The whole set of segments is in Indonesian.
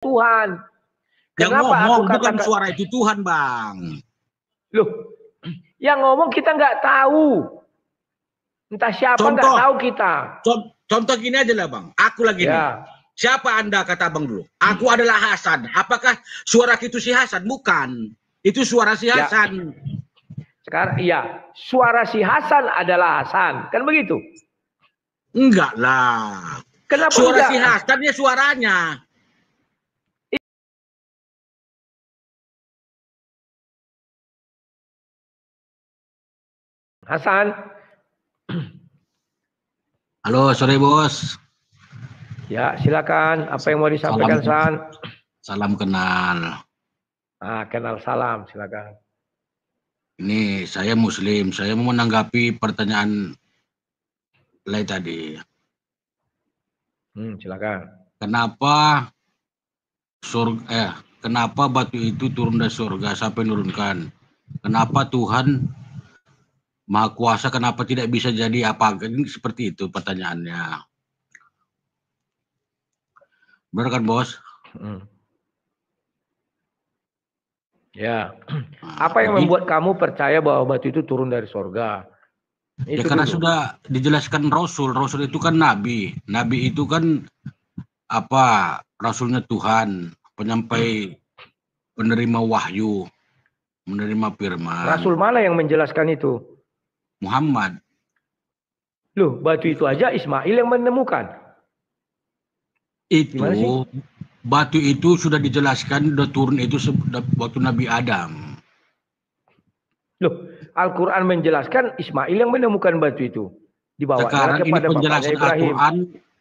Tuhan. Yang Kenapa ngomong aku bukan katakan suara itu Tuhan, Bang. Loh, yang ngomong kita nggak tahu. Entah siapa nggak tahu kita. Contoh gini aja lah, Bang. Aku lagi nih. Siapa Anda, kata Bang dulu? Aku adalah Hasan. Apakah suara itu si Hasan? Bukan. Itu suara si Hasan. Sekarang iya, suara si Hasan adalah Hasan. Kan begitu? Enggak lah. Kenapa suara enggak? Si Hasan ya suaranya. Hasan. Halo, sore bos. Ya, silakan. Apa yang mau disampaikan, San? Salam kenal. Kenal salam, silakan. Ini saya Muslim. Saya mau menanggapi pertanyaan Lay tadi. Silakan. Kenapa batu itu turun dari surga sampai menurunkan? Kenapa Tuhan Maha Kuasa, kenapa tidak bisa jadi apa? Ini seperti itu pertanyaannya. Benar kan, Bos? Ya. Apa yang membuat kamu percaya bahwa batu itu turun dari surga? Ya karena sudah dijelaskan Rasul. Rasul itu kan Nabi. Nabi itu kan Rasulnya Tuhan, penyampai, penerima wahyu, menerima firman. Rasul mana yang menjelaskan itu? Muhammad. Loh, batu itu aja Ismail yang menemukan. Itu batu itu sudah dijelaskan, sudah turun itu waktu Nabi Adam. Loh, Al-Quran menjelaskan Ismail yang menemukan batu itu. Sekarang ini penjelasan Al-Quran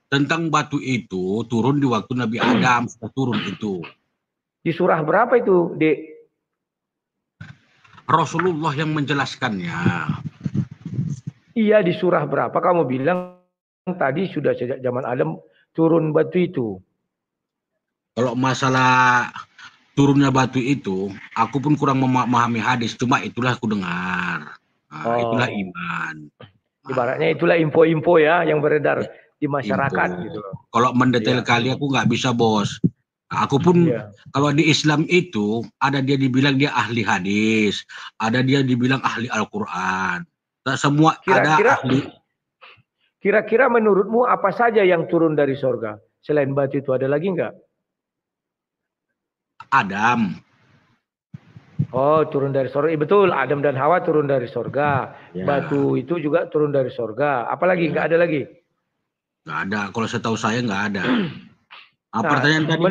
tentang batu itu turun di waktu Nabi Adam, sudah turun itu. Di surah berapa itu, Dek? Rasulullah yang menjelaskannya. Iya, di surah berapa kamu bilang tadi sudah sejak zaman Adam turun batu itu? Kalau masalah turunnya batu itu, aku pun kurang memahami hadis, cuma itulah aku dengar. Itulah iman. Ibaratnya itulah info-info ya yang beredar di masyarakat gitu. Kalau mendetail kali aku nggak bisa, Bos. Aku pun kalau di Islam itu ada dia dibilang dia ahli hadis, ada dia dibilang ahli Al-Quran. Semua ada ahli. Kira-kira menurutmu apa saja yang turun dari surga? Selain batu itu ada lagi nggak? Adam. Oh, turun dari surga. Betul, Adam dan Hawa turun dari surga. Batu itu juga turun dari surga. Apalagi nggak ada lagi? Nggak ada. Kalau setahu saya nggak ada. Pertanyaan tadi.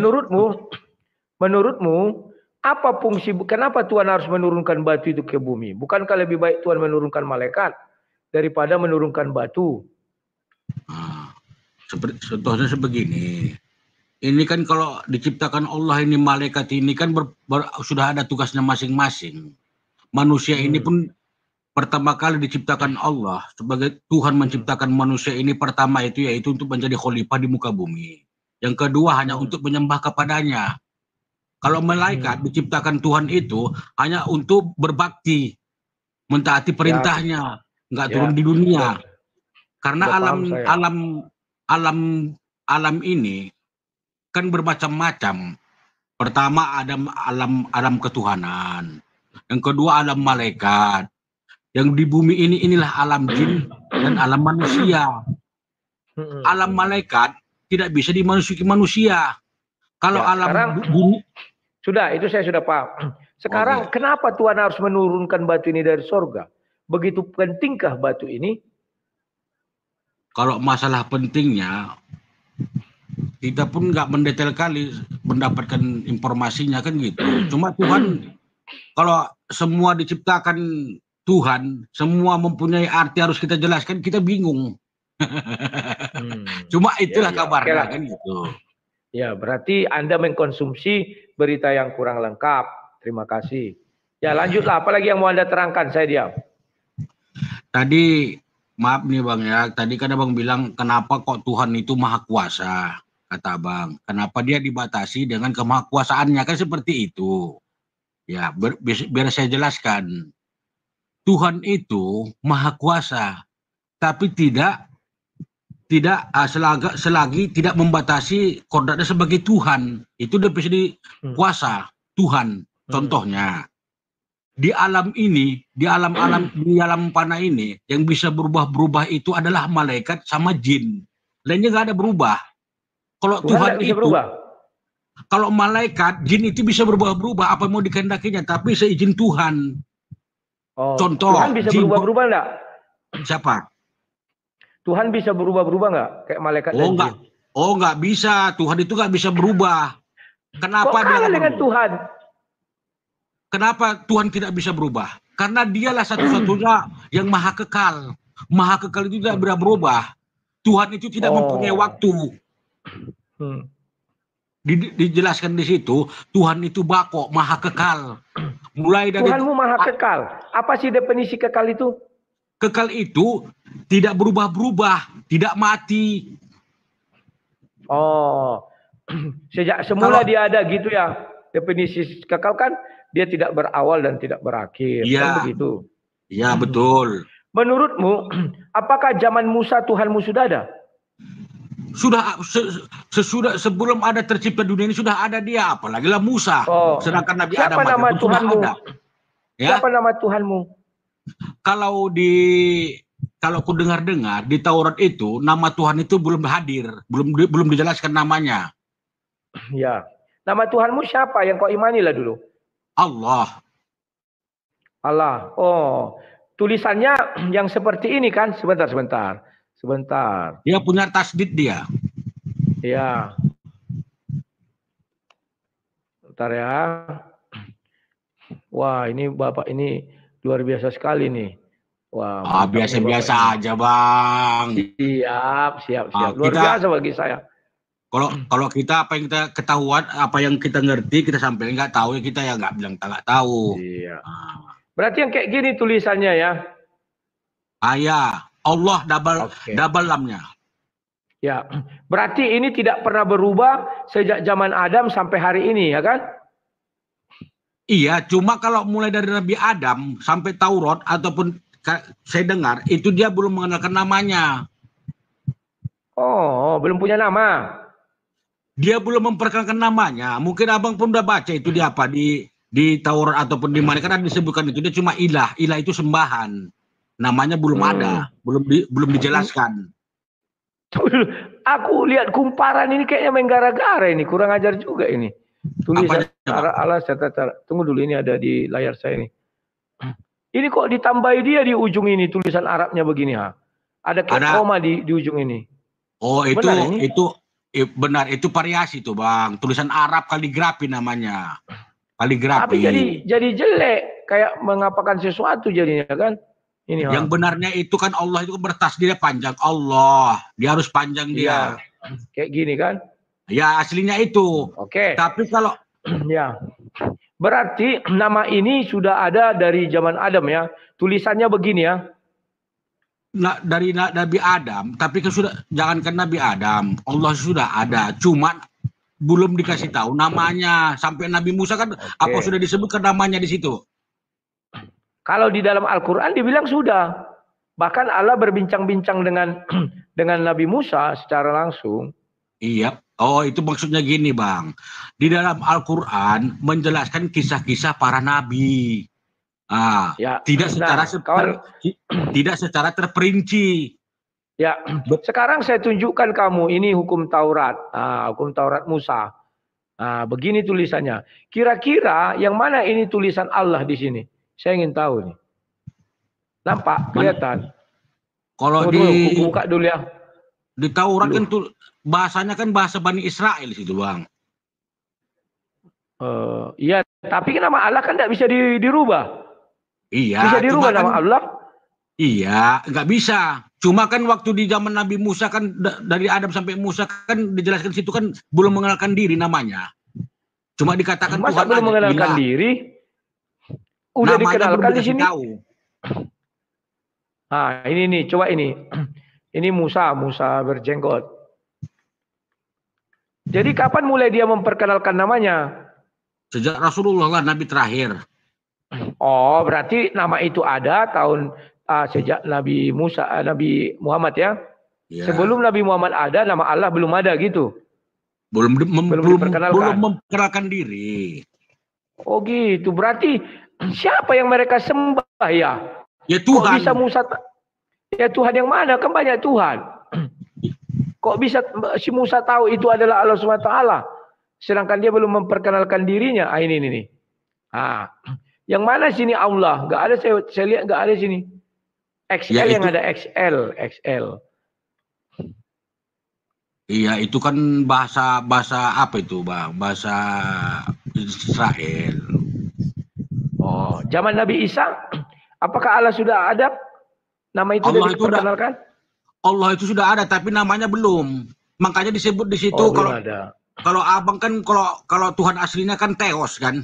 Menurutmu apa fungsi? Kenapa Tuhan harus menurunkan batu itu ke bumi? Bukankah lebih baik Tuhan menurunkan malaikat daripada menurunkan batu? Contohnya sebegini. Ini kan kalau diciptakan Allah ini malaikat ini kan sudah ada tugasnya masing-masing. Manusia ini pun pertama kali diciptakan Allah sebagai Tuhan menciptakan manusia ini pertama itu yaitu untuk menjadi khalifah di muka bumi. Yang kedua hanya untuk menyembah kepadanya. Kalau malaikat diciptakan Tuhan itu hanya untuk berbakti, mentaati perintahnya, nggak turun di dunia. Karena alam ini kan bermacam-macam. Pertama alam ketuhanan. Yang kedua alam malaikat. Yang di bumi inilah alam jin dan alam manusia. Alam malaikat tidak bisa dimasuki manusia. Kalau alam bumi itu saya sudah paham. Sekarang kenapa Tuhan harus menurunkan batu ini dari surga? Begitu pentingkah batu ini? Kalau masalah pentingnya, kita pun nggak mendetail kali mendapatkan informasinya kan gitu. Cuma Tuhan, kalau semua diciptakan Tuhan, semua mempunyai arti harus kita jelaskan, kita bingung. Cuma itulah kabarnya kan gitu. Ya, berarti Anda mengkonsumsi berita yang kurang lengkap. Terima kasih. Ya, lanjutlah. Apalagi yang mau Anda terangkan, saya diam. Tadi, maaf nih Bang ya, tadi kan Abang bilang kenapa kok Tuhan itu maha kuasa, kata Abang. Kenapa dia dibatasi dengan kemahakuasaannya, kan seperti itu. Ya, biar saya jelaskan. Tuhan itu maha kuasa, tapi tidak tidak selagi tidak membatasi kodratnya sebagai Tuhan. Itu definisi kuasa Tuhan. Contohnya di alam ini, di alam panah ini yang bisa berubah-berubah itu adalah malaikat sama jin. Lainnya nggak ada berubah. Kalau Tuhan bisa itu berubah. Kalau malaikat, jin itu bisa berubah-berubah apa mau dikehendakinya, tapi seizin Tuhan. Contoh, Tuhan bisa berubah-berubah enggak? Siapa? Tuhan bisa berubah-berubah enggak? Kayak malaikat dan jin. Nggak bisa. Tuhan itu nggak bisa berubah. Kenapa dia kalah dengan Tuhan? Kenapa Tuhan tidak bisa berubah? Karena dialah satu-satunya yang maha kekal. Maha kekal itu tidak bisa berubah. Tuhan itu tidak mempunyai waktu. Dijelaskan di situ, Tuhan itu bako, maha kekal. Mulai dari Tuhanmu maha kekal. Apa sih definisi kekal itu? Kekal itu tidak berubah-berubah, tidak mati. Sejak semula dia ada gitu ya. Definisi kekal kan dia tidak berawal dan tidak berakhir. Iya. Kan begitu. Iya, betul. Menurutmu, apakah zaman Musa Tuhanmu sudah ada? Sesudah sebelum ada tercipta dunia ini sudah ada dia, apalagi lah Musa. Sedangkan Nabi Adam nama Tuhanmu? sudah ada. Ya? Siapa nama Tuhanmu? Kalau ku dengar-dengar di Taurat itu nama Tuhan itu belum hadir, belum dijelaskan namanya. Ya. Nama Tuhanmu siapa yang kau imani lah dulu? Allah. Tulisannya yang seperti ini kan? Sebentar. Dia punya tasdid dia. Ya. Bentar ya. Wah, ini Bapak ini luar biasa sekali nih. Wah, biasa-biasa aja, Bang. Siap. Luar biasa bagi saya. Kalau kita apa yang kita ketahuan, apa yang kita ngerti, kita sampai nggak tahu ya kita ya nggak bilang nggak tahu. Iya. Berarti yang kayak gini tulisannya ya? Ya. Allah double lamnya. Ya, berarti ini tidak pernah berubah sejak zaman Adam sampai hari ini, ya kan? Iya, cuma kalau mulai dari Nabi Adam sampai Taurat ataupun saya dengar itu dia belum mengenalkan namanya. Belum punya nama. Dia belum memperkenalkan namanya. Mungkin abang pun udah baca itu di apa di Taurat ataupun di mana kan disebutkan itu dia cuma ilah. Ilah itu sembahan. Namanya belum ada, belum dijelaskan. Aku lihat kumparan ini kayaknya main gara-gara ini, kurang ajar juga ini. Tulisan Allah tunggu dulu, ini ada di layar saya ini. Ini kok ditambahi dia di ujung ini tulisan Arabnya begini ha. Ada koma di ujung ini. Benar, itu variasi tuh Bang. Tulisan Arab kaligrafi namanya. Kaligrafi. Tapi jadi jelek, kayak mengapakan sesuatu jadinya kan? Yang benarnya itu kan Allah itu bertasdid panjang. Allah, dia harus panjang dia. Kayak gini kan? Ya aslinya itu. Oke. Tapi kalau ya, berarti nama ini sudah ada dari zaman Adam ya. Tulisannya begini ya. Dari Nabi Adam, tapi jangankan Nabi Adam, Allah sudah ada. Cuman belum dikasih tahu namanya. Sampai Nabi Musa kan apa sudah disebutkan namanya di situ. Kalau di dalam Al-Quran dibilang sudah. Bahkan Allah berbincang-bincang dengan Nabi Musa secara langsung. Iya. Itu maksudnya gini Bang. Di dalam Al-Quran menjelaskan kisah-kisah para nabi. Tidak secara terperinci. Ya, sekarang saya tunjukkan kamu ini hukum Taurat. Hukum Taurat Musa. Begini tulisannya. Kira-kira yang mana ini tulisan Allah di sini? Saya ingin tahu nih. Nampak? Kelihatan? Kalau buka dulu ya. Di Taurat kan tuh bahasanya kan bahasa Bani Israel situ Bang. Iya, tapi nama Allah kan tidak bisa dirubah. Iya. Bisa dirubah nama Allah? Iya, nggak bisa. Cuma kan waktu di zaman Nabi Musa kan dari Adam sampai Musa kan dijelaskan situ kan belum mengenalkan diri namanya. Cuma dikatakan Masa Tuhan belum mengenalkan diri? Udah dikenalkan di sini. Ini nih, coba ini. Ini Musa berjenggot. Jadi kapan mulai dia memperkenalkan namanya? Sejak Rasulullah lah, Nabi terakhir. Berarti nama itu ada sejak Nabi Muhammad ya? Ya. Sebelum Nabi Muhammad ada, nama Allah belum ada gitu. Belum Belum diperkenalkan. memperkenalkan diri. Oh gitu. Berarti siapa yang mereka sembah ya? Ya Kok Tuhan. bisa Musa? Ya Tuhan yang mana? Kan banyak Tuhan. Kok bisa si Musa tahu itu adalah Allah SWT? Sedangkan dia belum memperkenalkan dirinya. Ah, ini nih. Ah, yang mana sini Allah? Gak ada, saya lihat gak ada sini. XL Ya, yang itu, ada XL. iya itu kan bahasa apa itu bang? Bahasa Israel. Oh, zaman Nabi Isa, apakah Allah sudah ada? Nama itu sudah diperkenalkan? Allah itu sudah ada, tapi namanya belum. Makanya disebut di situ kalau abang kan kalau Tuhan aslinya kan Theos kan?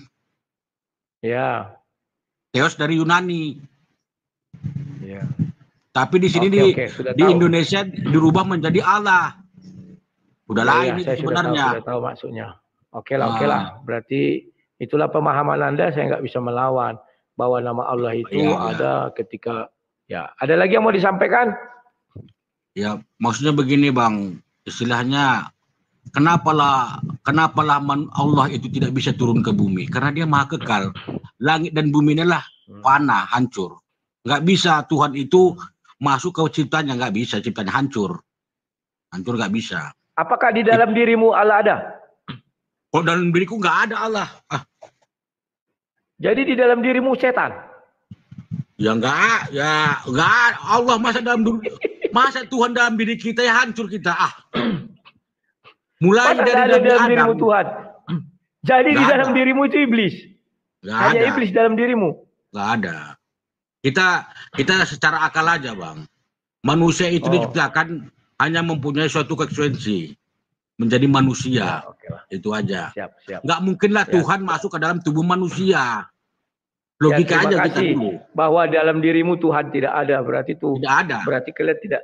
Ya. Theos dari Yunani. Ya. Tapi di sini di Indonesia dirubah menjadi Allah. Udah lain itu sebenarnya. Sudah tahu maksudnya. Oke lah. Berarti itulah pemahaman Anda, saya nggak bisa melawan bahwa nama Allah itu ada ketika ya. Ada lagi yang mau disampaikan? Ya, maksudnya begini Bang, istilahnya kenapalah Allah itu tidak bisa turun ke bumi? Karena dia maha kekal. Langit dan bumi inilah panah, hancur. Nggak bisa Tuhan itu masuk ke ciptanya, nggak bisa, ciptanya hancur. Hancur nggak bisa. Apakah di dalam dirimu Allah ada? Kalau dalam diriku nggak ada Allah. Jadi di dalam dirimu setan? Ya nggak Allah masa Tuhan dalam diri kita ya hancur kita Mulai masa dari dalam dirimu Tuhan. Jadi di dalam dirimu itu iblis. Hanya iblis dalam dirimu. Nggak ada. Kita secara akal aja Bang. Manusia itu diciptakan hanya mempunyai suatu konsekuensi menjadi manusia. Itu aja. Siap. Nggak mungkinlah Tuhan masuk ke dalam tubuh manusia. Logika aja kita dulu. Bahwa dalam dirimu Tuhan tidak ada, berarti itu tidak ada. Berarti kalian tidak.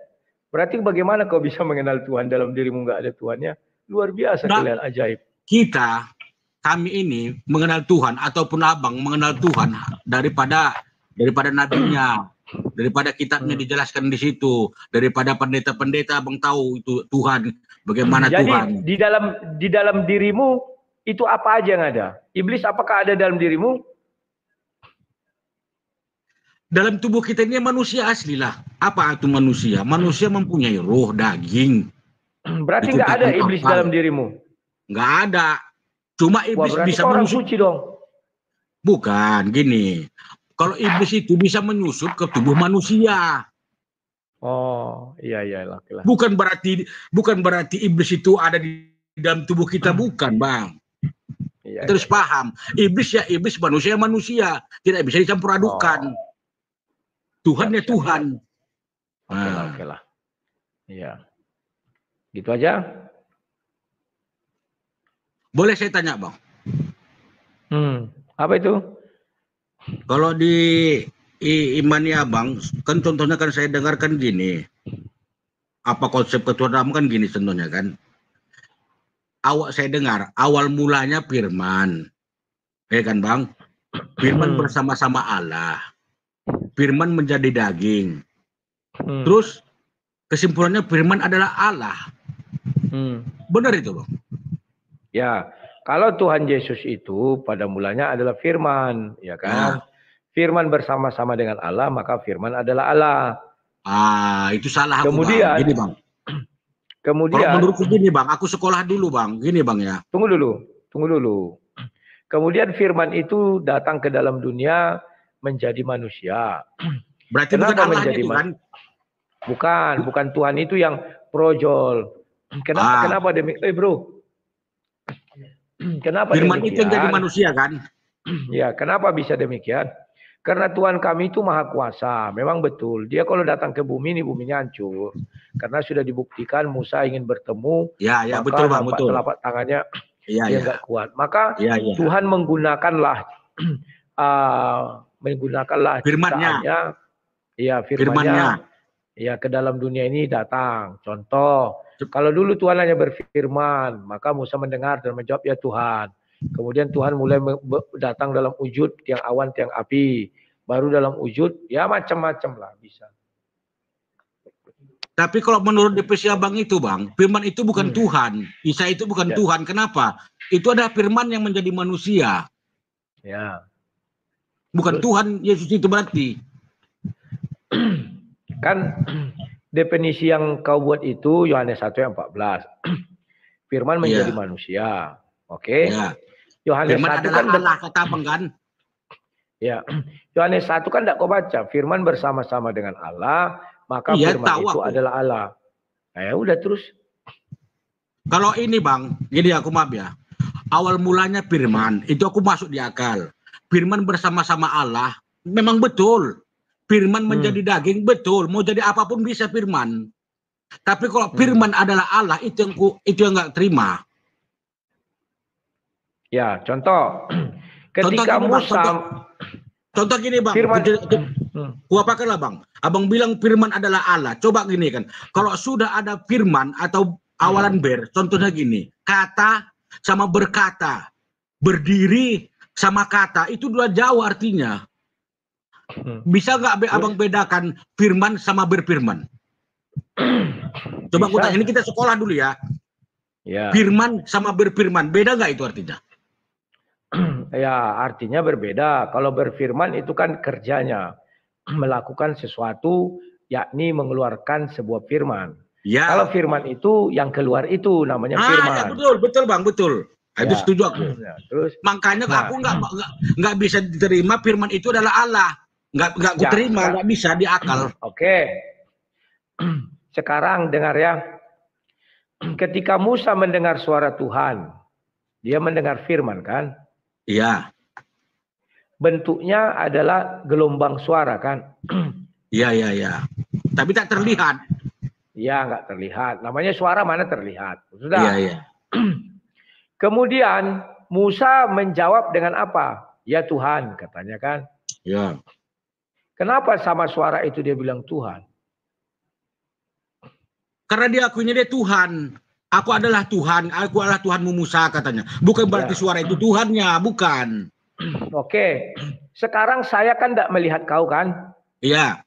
Berarti bagaimana kau bisa mengenal Tuhan dalam dirimu nggak ada Tuhannya? Luar biasa kalian, ajaib. Kami ini mengenal Tuhan ataupun abang mengenal Tuhan daripada nabinya, daripada kitabnya dijelaskan di situ, daripada pendeta-pendeta abang tahu itu Tuhan bagaimana. Jadi, Tuhan. Di dalam dirimu itu apa aja yang ada? Iblis apakah ada dalam dirimu? Dalam tubuh kita ini manusia asli lah. Apa itu manusia? Manusia mempunyai roh, daging. Berarti nggak ada iblis dalam dirimu? Nggak ada. Cuma iblis bisa menyusup. Suci dong. Bukan, gini. Kalau iblis itu bisa menyusup ke tubuh manusia. Oh, iya. Laki-laki. Bukan berarti iblis itu ada di dalam tubuh kita, bukan, Bang. Terus paham. Iblis manusia. Tidak bisa dicampur adukan. Tuhan ya Tuhan. Oke lah. Iya. Gitu aja. Boleh saya tanya Bang? Apa itu? Kalau di imannya Bang, kan contohnya kan saya dengarkan gini. Apa konsep ketuhanan kan gini contohnya kan. Saya dengar awal mulanya firman. Ya kan Bang? Firman bersama-sama Allah. Firman menjadi daging. Terus kesimpulannya firman adalah Allah. Benar itu Bang? Ya, kalau Tuhan Yesus itu pada mulanya adalah firman, ya kan? Firman bersama-sama dengan Allah, maka firman adalah Allah. Itu salah aku Bang. Gini Bang. Kemudian kalau menurutku gini Bang, aku sekolah dulu Bang. Gini Bang ya. Tunggu dulu. Kemudian firman itu datang ke dalam dunia menjadi manusia. Berarti bukan Allah itu kan? Bukan Tuhan itu yang projol. Kenapa demikian? Bro. Kenapa firman demikian? Itu yang jadi manusia kan? Ya, kenapa bisa demikian? Karena Tuhan kami itu maha kuasa. Memang betul. Dia kalau datang ke bumi ini buminya hancur. Karena sudah dibuktikan Musa ingin bertemu. Ya, betul Bang, betul. Telapak tangannya dia nggak kuat. Maka Tuhan menggunakanlah firman-Nya. Iya, firman-Nya. Ya, ke dalam dunia ini datang. Contoh, kalau dulu Tuhan hanya berfirman, maka Musa mendengar dan menjawab, ya Tuhan. Kemudian Tuhan mulai datang dalam wujud tiang awan, tiang api. Baru dalam wujud, ya macam-macam lah bisa. Tapi kalau menurut definisi abang itu bang, firman itu bukan Tuhan, Isa itu bukan Tuhan. Kenapa? Itu adalah firman yang menjadi manusia. Ya. Bukan Tuhan Yesus itu berarti. Kan definisi yang kau buat itu Yohanes 1 ayat 14. Firman menjadi manusia. Oke. Ya. Yohanes Firman 1 adalah kan Allah kata abang kan? Ya. Yohanes 1 kan tidak kau baca. Firman bersama-sama dengan Allah, maka firman itu adalah Allah. Nah, ya udah terus. Kalau ini bang, gini aku maaf ya. Awal mulanya firman, itu aku masuk di akal. Firman bersama-sama Allah, memang betul. Firman menjadi daging, betul. Mau jadi apapun bisa firman. Tapi kalau firman adalah Allah, itu yang nggak terima. Ya, contoh. Ketika Musa... Contoh gini bang, kuapakanlah bang. Abang bilang firman adalah Allah. Coba gini kan, kalau sudah ada firman atau awalan ber, contohnya gini, kata sama berkata, berdiri sama kata, itu dua jauh artinya. Bisa nggak abang bedakan firman sama berfirman? Coba aku tanya, ini kita sekolah dulu ya. Firman sama berfirman, beda nggak itu artinya? Ya, artinya berbeda. Kalau berfirman itu kan kerjanya. Melakukan sesuatu, yakni mengeluarkan sebuah firman. Ya. Kalau firman itu, yang keluar itu namanya firman. Ya, betul bang, betul. Itu setuju aku. Ya, terus, makanya aku nggak bisa diterima firman itu adalah Allah. Nggak aku terima, nggak bisa di akal. Oke. Sekarang dengar ya. Ketika Musa mendengar suara Tuhan, dia mendengar firman kan? Iya. Bentuknya adalah gelombang suara kan? Iya. Tapi tak terlihat. Iya, nggak terlihat. Namanya suara mana terlihat. Sudah. Iya. Kemudian Musa menjawab dengan apa? Ya Tuhan, katanya kan? Iya. Kenapa sama suara itu dia bilang Tuhan? Karena dia akunya dia Tuhan. Aku adalah Tuhan, aku adalah Tuhanmu Musa katanya. Bukan berarti suara itu Tuhannya, bukan. Oke, sekarang saya kan tidak melihat kau kan? Iya.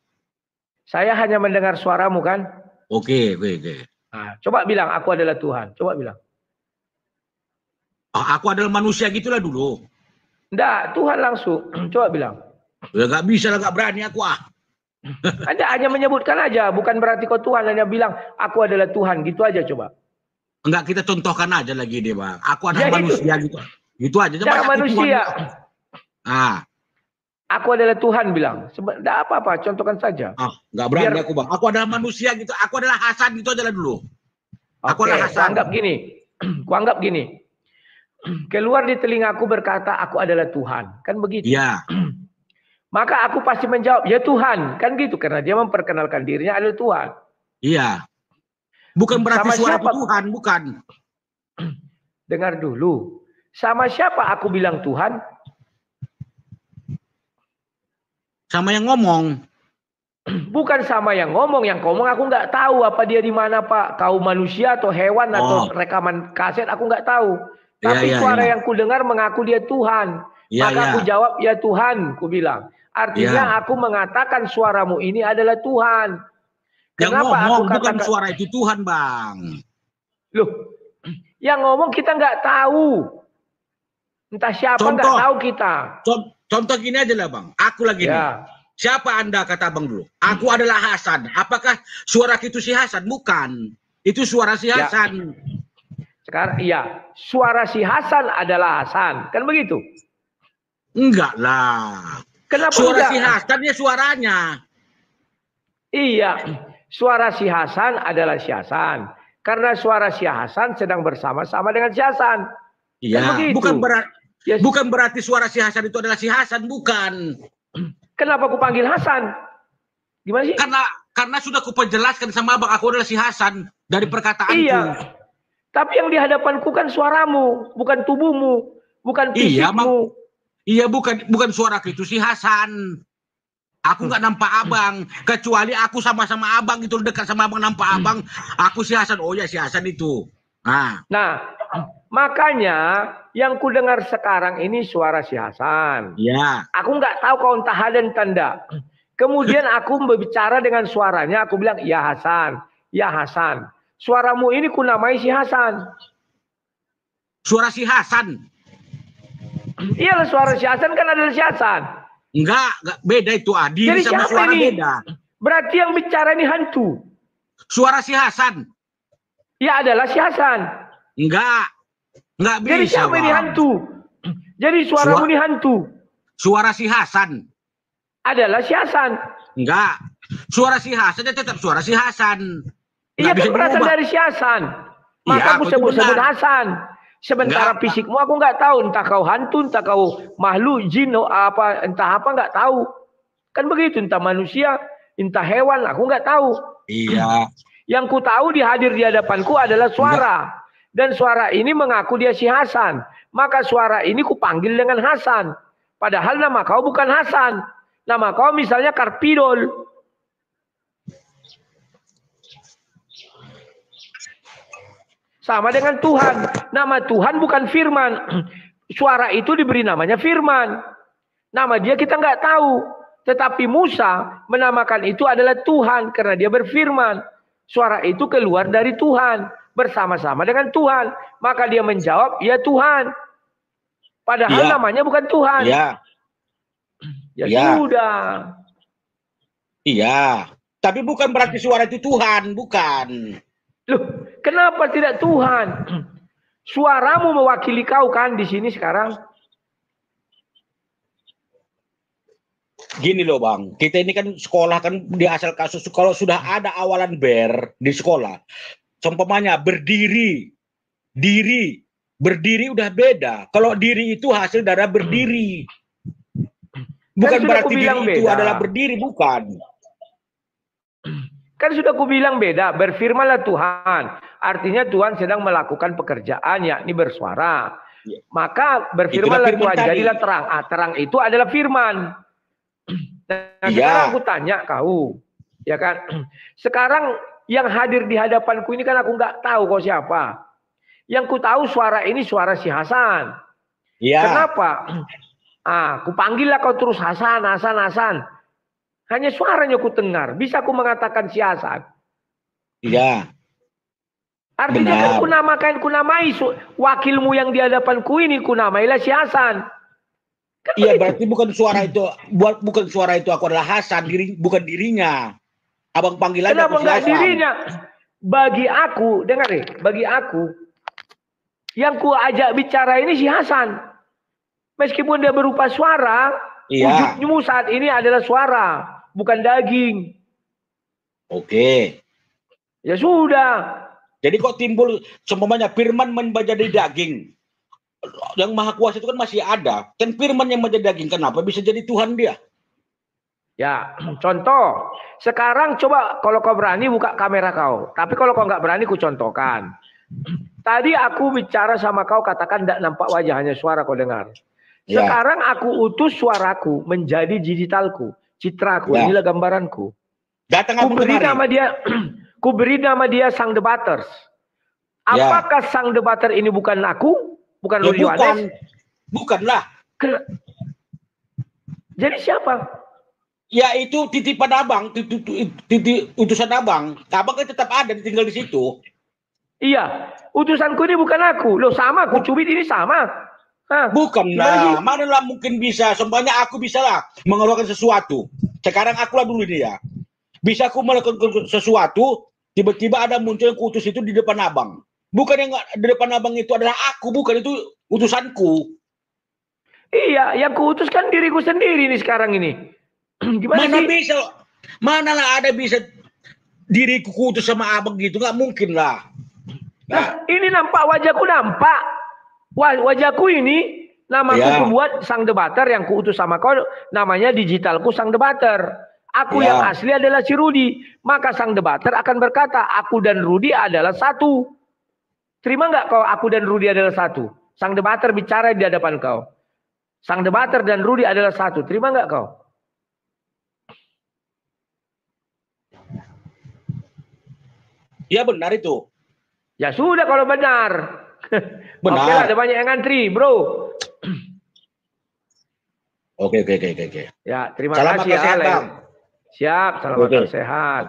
Saya hanya mendengar suaramu kan? Oke. Nah, coba bilang aku adalah Tuhan, coba bilang. Aku adalah manusia gitulah dulu. Enggak, Tuhan langsung. Coba bilang. Ya nggak bisa lah, nggak berani aku Anda hanya menyebutkan aja, bukan berarti kau Tuhan, hanya bilang aku adalah Tuhan, gitu aja coba. Enggak, kita contohkan aja lagi dia bang. Aku adalah manusia gitu. Gitu aja. Jangan manusia. Aku adalah Tuhan bilang. Tidak apa-apa, contohkan saja. Nggak berani aku bang. Aku adalah manusia gitu. Aku adalah Hasan gitu aja dulu. Aku adalah Hasan. Kuanggap gini. Keluar di telingaku berkata aku adalah Tuhan. Kan begitu. Iya. Maka aku pasti menjawab, ya Tuhan. Kan gitu, karena dia memperkenalkan dirinya adalah Tuhan. Iya. Bukan berarti suara Tuhan, bukan. Dengar dulu. Sama siapa aku bilang Tuhan? Sama yang ngomong. Bukan sama yang ngomong. Yang ngomong aku nggak tahu apa dia di mana Pak. Kau manusia atau hewan atau rekaman kaset aku nggak tahu. Tapi suara yang ku dengar mengaku dia Tuhan. Maka aku jawab, ya Tuhan, ku bilang. Artinya aku mengatakan suaramu ini adalah Tuhan. Kenapa yang ngomong aku bukan suara itu Tuhan bang. Loh, yang ngomong kita nggak tahu. Entah siapa nggak tahu kita. Contoh gini aja lah bang. Aku lagi nih. Siapa anda kata bang dulu? Aku adalah Hasan. Apakah suara itu si Hasan? Bukan. Itu suara si Hasan. Sekarang iya. Suara si Hasan adalah Hasan. Kan begitu? Enggak lah. Kenapa suara si Hasan dia suaranya? Iya. Suara si Hasan adalah si Hasan. Karena suara si Hasan sedang bersama-sama dengan si Hasan. Iya. Bukan berarti suara si Hasan itu adalah si Hasan. Bukan. Kenapa aku panggil Hasan? Gimana sih? Karena sudah aku penjelaskan sama abang. Aku adalah si Hasan. Dari perkataanku. Iya. Tapi yang di hadapanku kan suaramu. Bukan tubuhmu. Bukan fisikmu. Iya bukan suara itu si Hasan. Aku nggak nampak abang, kecuali aku sama-sama abang itu dekat sama abang nampak abang. Aku si Hasan, oh ya si Hasan itu. Nah, makanya yang ku dengar sekarang ini suara si Hasan. Iya. Aku nggak tahu kau entah dan tanda. Kemudian aku berbicara dengan suaranya, aku bilang ya Hasan. Ya Hasan. Suaramu ini kunamai si Hasan. Suara si Hasan. Iyalah suara si Hasan kan adalah si Hasan. Enggak beda itu. Diri Jadi sama siapa suara ini? beda. Berarti yang bicara ini hantu. Suara si Hasan. Ya adalah si Hasan. Enggak bisa. Jadi siapa ini hantu? Jadi suaramu ini hantu. Suara si Hasan. Adalah si Hasan. Enggak. Suara si Hasan ya tetap suara si Hasan. Iya kan berasal dari si Hasan. Maka aku sebut Hasan. Sementara fisikmu aku nggak tahu. Entah kau hantu, entah kau makhluk, jin, apa, entah apa nggak tahu. Kan begitu. Entah manusia, entah hewan, aku nggak tahu. Iya. Yang ku tahu hadir di hadapanku adalah suara. Dan suara ini mengaku dia si Hasan. Maka suara ini ku panggil dengan Hasan. Padahal nama kau bukan Hasan. Nama kau misalnya Karpidol. Sama dengan Tuhan. Nama Tuhan bukan Firman. Suara itu diberi namanya Firman. Nama dia kita nggak tahu. Tetapi Musa menamakan itu adalah Tuhan. Karena dia berfirman. Suara itu keluar dari Tuhan. Bersama-sama dengan Tuhan. Maka dia menjawab, ya Tuhan. Padahal namanya bukan Tuhan. Iya. Ya sudah. Iya. Tapi bukan berarti suara itu Tuhan. Bukan. Loh, kenapa tidak Tuhan? Suaramu mewakili kau kan di sini sekarang. Gini loh Bang, kita ini kan sekolah kan di asal kasus kalau sudah ada awalan ber di sekolah, seumpamanya berdiri, berdiri udah beda. Kalau diri itu hasil dari berdiri, bukan berarti diri itu adalah berdiri, bukan. Kan sudah aku bilang beda, berfirmanlah Tuhan. Artinya Tuhan sedang melakukan pekerjaan, yakni bersuara. Maka berfirmanlah Tuhan, jadilah terang. Terang itu adalah firman. Nah, sekarang aku tanya kau, ya kan? Sekarang yang hadir di hadapanku ini kan aku nggak tahu kau siapa. Yang ku tahu suara ini suara si Hasan. Kenapa? Aku panggillah kau terus Hasan. Hanya suaranya ku dengar. Bisa aku mengatakan si Hasan? Iya. Artinya kan kunamai wakilmu yang di hadapanku ini kunamailah si Hasan. Kan iya begitu. Berarti bukan suara itu aku adalah Hasan, bukan dirinya. Abang panggil aja aku si Hasan. Dirinya? Bagi aku, dengar deh, bagi aku yang ku ajak bicara ini si Hasan. Meskipun dia berupa suara, wujudmu saat ini adalah suara, bukan daging. Oke. Ya sudah. Jadi kok timbul seumpamanya firman menjadi daging. Yang maha kuasa itu kan masih ada. Kan firman yang menjadi daging. Kenapa bisa jadi Tuhan dia? Ya, contoh. Sekarang coba kalau kau berani buka kamera kau. Tapi kalau kau nggak berani ku contohkan. Tadi aku bicara sama kau katakan tidak nampak wajah, hanya suara kau dengar. Sekarang aku utus suaraku menjadi digitalku, citraku, inilah gambaranku. Datang ku beri nama dia Sang Debaters. Apakah Sang Debater ini bukan aku? Bukan Rudi Yohanes? Bukanlah. Jadi siapa? Ya itu titipan abang, utusan abang. Abang kan tetap ada, tinggal di situ. Iya, utusanku ini bukan aku. Loh sama, aku cubit ini sama. Bukanlah, manalah mungkin bisa. Semuanya aku bisa lah mengeluarkan sesuatu. Sekarang akulah dulu dia. Bisa aku melakukan sesuatu, tiba-tiba ada muncul yang kuutus itu di depan abang. Bukan yang di depan abang itu adalah aku, bukan itu utusanku. Iya, yang kuutus kan diriku sendiri nih sekarang ini. Gimana Mana sih? bisa? Manalah ada bisa diriku kuutus sama abang gitu, nggak mungkin lah. Nah, ini nampak wajahku nampak. Wajahku ini namaku buat Sang Debater, yang kuutus sama kau namanya digitalku Sang Debater. Aku yang asli adalah si Rudi. Maka Sang Debater akan berkata, aku dan Rudi adalah satu. Terima nggak kau aku dan Rudi adalah satu? Sang Debater bicara di hadapan kau. Sang Debater dan Rudi adalah satu. Terima nggak kau? Ya benar itu. Ya sudah kalau benar. Benar. Oke lah, ada banyak yang ngantri, bro. Oke. Ya, terima kasih ya, Alex. Siap, selamat sehat.